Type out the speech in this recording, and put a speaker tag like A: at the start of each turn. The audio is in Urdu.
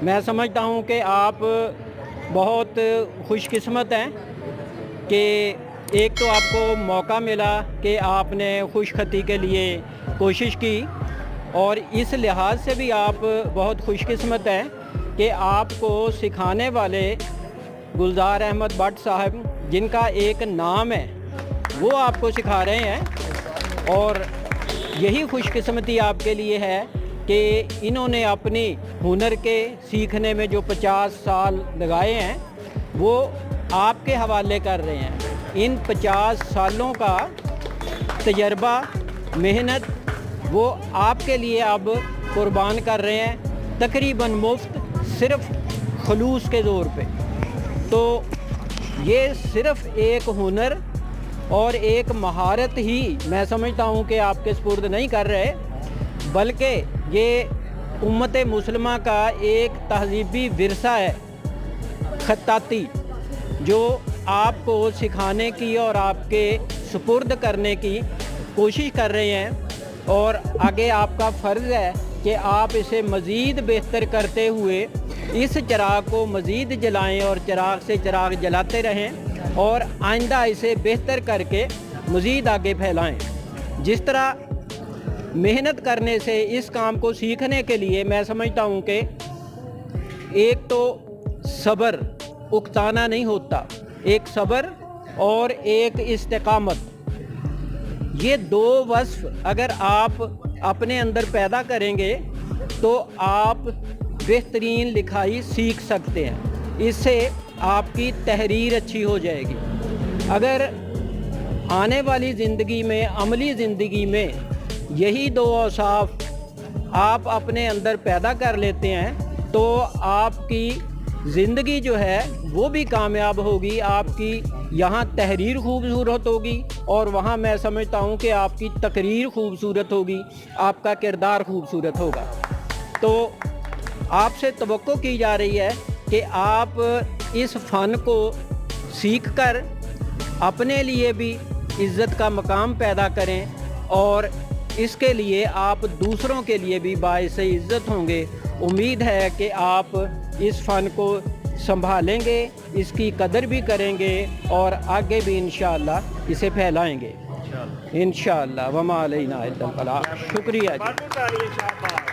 A: میں سمجھتا ہوں کہ آپ بہت خوش قسمت ہیں کہ ایک تو آپ کو موقع ملا کہ آپ نے خوش خطی کے لیے کوشش کی، اور اس لحاظ سے بھی آپ بہت خوش قسمت ہیں کہ آپ کو سکھانے والے گلزار احمد بٹ صاحب، جن کا ایک نام ہے، وہ آپ کو سکھا رہے ہیں۔ اور یہی خوش قسمتی آپ کے لیے ہے کہ انہوں نے اپنی ہنر کے سیکھنے میں جو 50 سال لگائے ہیں وہ آپ کے حوالے کر رہے ہیں۔ ان 50 سالوں کا تجربہ، محنت، وہ آپ کے لیے اب قربان کر رہے ہیں، تقریباً مفت، صرف خلوص کے زور پہ۔ تو یہ صرف ایک ہنر اور ایک مہارت ہی میں سمجھتا ہوں کہ آپ کے سپرد نہیں کر رہے، بلکہ یہ امت مسلمہ کا ایک تہذیبی ورثہ ہے، خطاطی، جو آپ کو سکھانے کی اور آپ کے سپرد کرنے کی کوشش کر رہے ہیں۔ اور آگے آپ کا فرض ہے کہ آپ اسے مزید بہتر کرتے ہوئے اس چراغ کو مزید جلائیں اور چراغ سے چراغ جلاتے رہیں، اور آئندہ اسے بہتر کر کے مزید آگے پھیلائیں۔ جس طرح محنت کرنے سے اس کام کو سیکھنے کے لیے میں سمجھتا ہوں کہ ایک تو صبر اکتانا نہیں ہوتا، ایک صبر اور ایک استقامت، یہ دو وصف اگر آپ اپنے اندر پیدا کریں گے تو آپ بہترین لکھائی سیکھ سکتے ہیں۔ اس سے آپ کی تحریر اچھی ہو جائے گی۔ اگر آنے والی زندگی میں، عملی زندگی میں یہی دو اوصاف آپ اپنے اندر پیدا کر لیتے ہیں تو آپ کی زندگی جو ہے وہ بھی کامیاب ہوگی، آپ کی یہاں تحریر خوبصورت ہوگی اور وہاں میں سمجھتا ہوں کہ آپ کی تقریر خوبصورت ہوگی، آپ کا کردار خوبصورت ہوگا۔ تو آپ سے توقع کی جا رہی ہے کہ آپ اس فن کو سیکھ کر اپنے لیے بھی عزت کا مقام پیدا کریں، اور اس کے لیے آپ دوسروں کے لیے بھی باعث عزت ہوں گے۔ امید ہے کہ آپ اس فن کو سنبھالیں گے، اس کی قدر بھی کریں گے، اور آگے بھی انشاءاللہ اسے پھیلائیں گے انشاءاللہ۔ وما علینا الا البلاغ۔ شکریہ جی۔